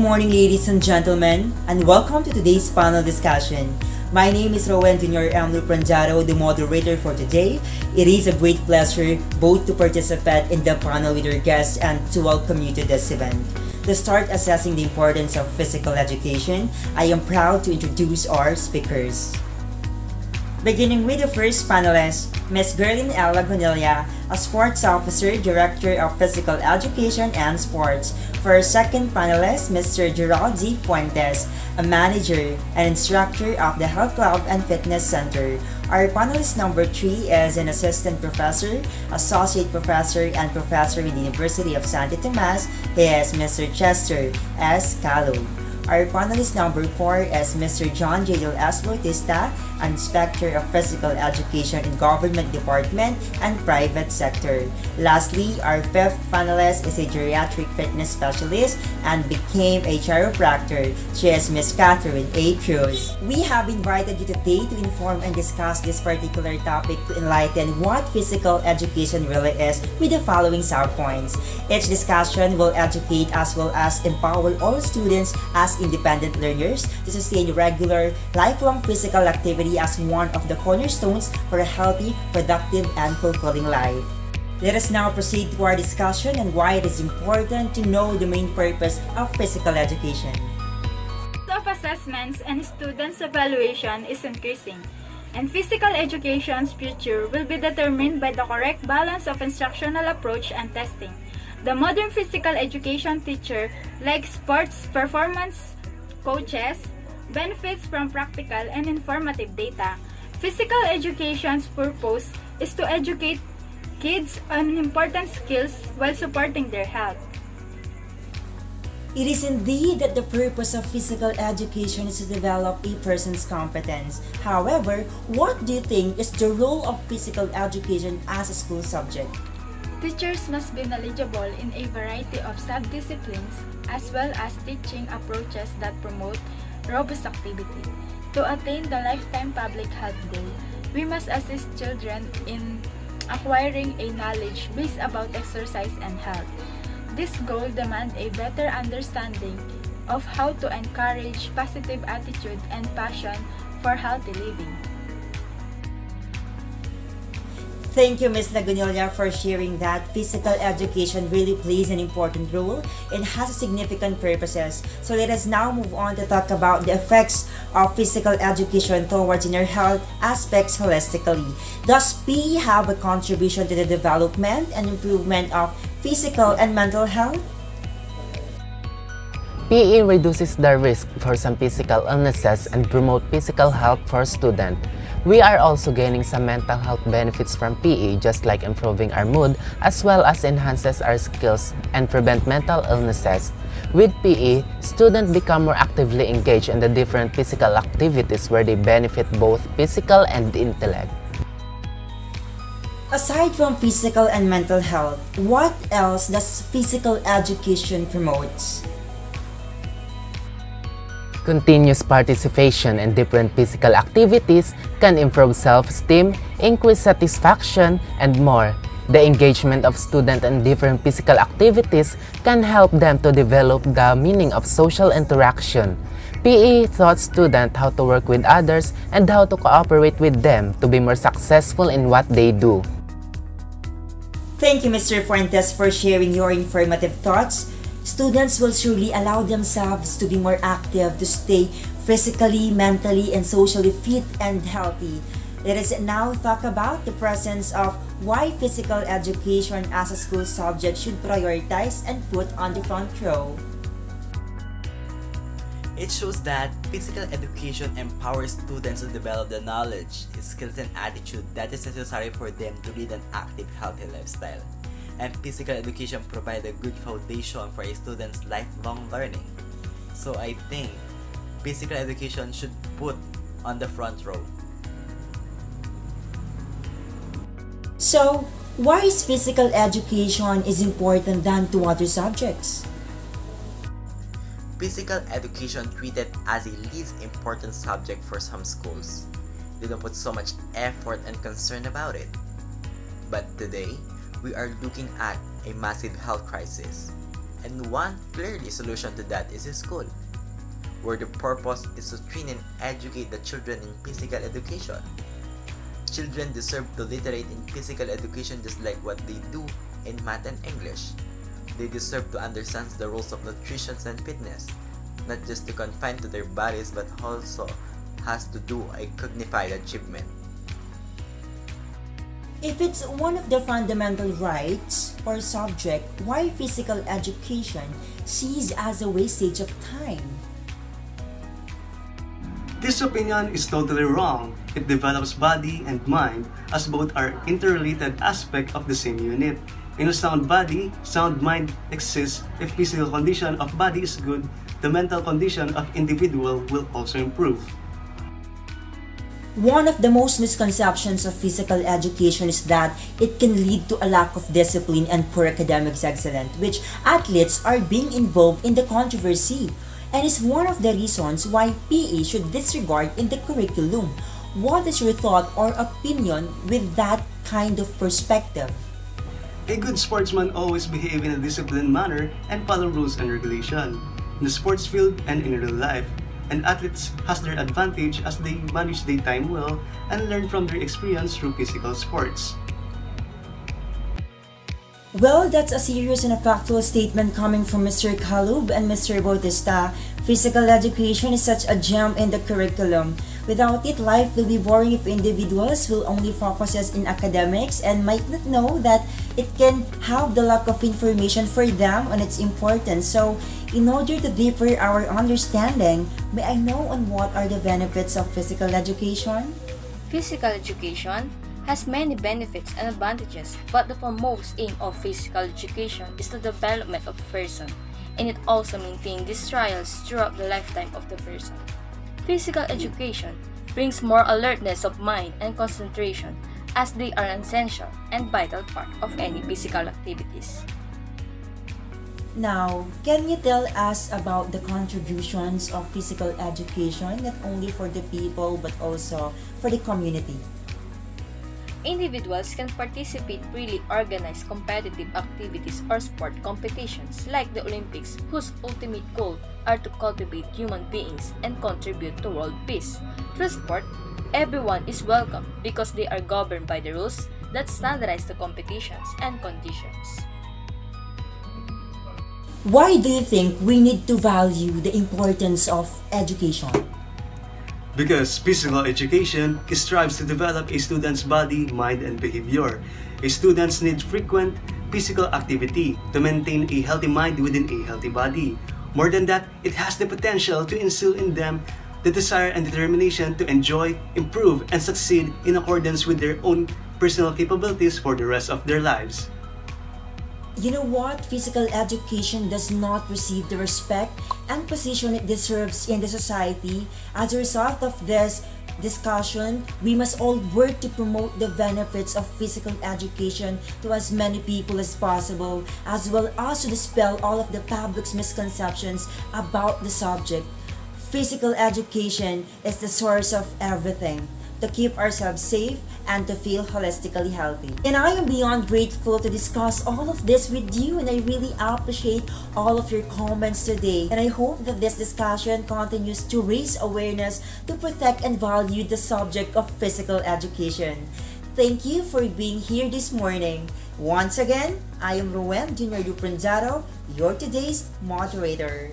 morning, ladies and gentlemen, and welcome to today's panel discussion. My name is Rowan Jr. Emlu Pranjaro, the moderator for today. It is a great pleasure both to participate in the panel with your guests and to welcome you to this event. To start assessing the importance of physical education, I am proud to introduce our speakers. Beginning with the first panelist, Ms. Gerlin L. Lagunilla, a sports officer, director of physical education and sports. For our second panelist, Mr. Gerald Z. Fuentes, a manager and instructor of the Health Club and Fitness Center. Our panelist number 3 is an assistant professor, associate professor, and professor in the University of Santo Tomas. He is Mr. Chester S. Calo. Our panelist number 4 is Mr. John J. S. Bautista, an Inspector of Physical Education in Government Department and Private Sector. Lastly, our fifth panelist is a geriatric fitness specialist and became a chiropractor. She is Ms. Catherine A. Cruz. We have invited you today to inform and discuss this particular topic to enlighten what physical education really is with the following subpoints. Each discussion will educate as well as empower all students as independent learners to sustain regular, lifelong physical activity as one of the cornerstones for a healthy, productive, and fulfilling life. Let us now proceed to our discussion on why it is important to know the main purpose of physical education. Of assessments and students' evaluation is increasing, and physical education's future will be determined by the correct balance of instructional approach and testing. The modern physical education teacher, like sports performance coaches, benefits from practical and informative data. Physical education's purpose is to educate kids on important skills while supporting their health. It is indeed that the purpose of physical education is to develop a person's competence. However, what do you think is the role of physical education as a school subject? Teachers must be knowledgeable in a variety of sub-disciplines as well as teaching approaches that promote robust activity. To attain the lifetime public health goal, we must assist children in acquiring a knowledge base about exercise and health. This goal demands a better understanding of how to encourage positive attitude and passion for healthy living. Thank you, Ms. Lagunilla, for sharing that physical education really plays an important role and has significant purposes. So let us now move on to talk about the effects of physical education towards inner health aspects holistically. Does PE have a contribution to the development and improvement of physical and mental health? PE reduces the risk for some physical illnesses and promote physical health for students. We are also gaining some mental health benefits from PE, just like improving our mood as well as enhances our skills and prevent mental illnesses. With PE, students become more actively engaged in the different physical activities where they benefit both physical and intellect. Aside from physical and mental health, what else does physical education promote? Continuous participation in different physical activities can improve self-esteem, increase satisfaction, and more. The engagement of students in different physical activities can help them to develop the meaning of social interaction. PE taught students how to work with others and how to cooperate with them to be more successful in what they do. Thank you, Mr. Fuentes, for sharing your informative thoughts. Students will surely allow themselves to be more active, to stay physically, mentally, and socially fit and healthy. Let us now talk about the presence of why physical education as a school subject should prioritize and put on the front row. It shows that physical education empowers students to develop the knowledge, skills, and attitude that is necessary for them to lead an active, healthy lifestyle. And physical education provides a good foundation for a student's lifelong learning. So I think physical education should put on the front row. So, why is physical education is important than to other subjects? Physical education treated as a least important subject for some schools. They don't put so much effort and concern about it. But today, we are looking at a massive health crisis. And one clearly solution to that is school, where the purpose is to train and educate the children in physical education. Children deserve to literate in physical education just like what they do in math and English. They deserve to understand the rules of nutrition and fitness, not just to confine to their bodies but also has to do a cognified achievement. If it's one of the fundamental rights or subject, why physical education sees as a wastage of time? This opinion is totally wrong. It develops body and mind as both are interrelated aspects of the same unit. In a sound body, sound mind exists. If physical condition of body is good, the mental condition of individual will also improve. One of the most misconceptions of physical education is that it can lead to a lack of discipline and poor academics excellence, which athletes are being involved in the controversy, and is one of the reasons why PE should disregard in the curriculum. What is your thought or opinion with that kind of perspective? A good sportsman always behave in a disciplined manner and follow rules and regulation. In the sports field and in real life, and athletes has their advantage as they manage their time well and learn from their experience through physical sports. Well, that's a serious and a factual statement coming from Mr. Kalub and Mr. Bautista. Physical education is such a gem in the curriculum. Without it, life will be boring if individuals will only focus in academics and might not know that it can have the lack of information for them on its importance. So, in order to deeper our understanding, may I know on what are the benefits of physical education? Physical education has many benefits and advantages, but the foremost aim of physical education is the development of a person, and it also maintains these trials throughout the lifetime of the person. Physical education brings more alertness of mind and concentration, as they are an essential and vital part of any physical activities. Now, can you tell us about the contributions of physical education not only for the people but also for the community? Individuals can participate freely organized competitive activities or sport competitions like the Olympics, whose ultimate goal are to cultivate human beings and contribute to world peace. Through sport, everyone is welcome because they are governed by the rules that standardize the competitions and conditions. Why do you think we need to value the importance of education? Because physical education strives to develop a student's body, mind, and behavior. A students need frequent physical activity to maintain a healthy mind within a healthy body. More than that, it has the potential to instill in them the desire and determination to enjoy, improve, and succeed in accordance with their own personal capabilities for the rest of their lives. You know what? Physical education does not receive the respect and position it deserves in the society. As a result of this discussion, we must all work to promote the benefits of physical education to as many people as possible, as well as to dispel all of the public's misconceptions about the subject. Physical education is the source of everything, to keep ourselves safe and to feel holistically healthy. And I am beyond grateful to discuss all of this with you, and I really appreciate all of your comments today. And I hope that this discussion continues to raise awareness to protect and value the subject of physical education. Thank you for being here this morning. Once again, I am Rowen Jr. Dupranjaro, your today's moderator.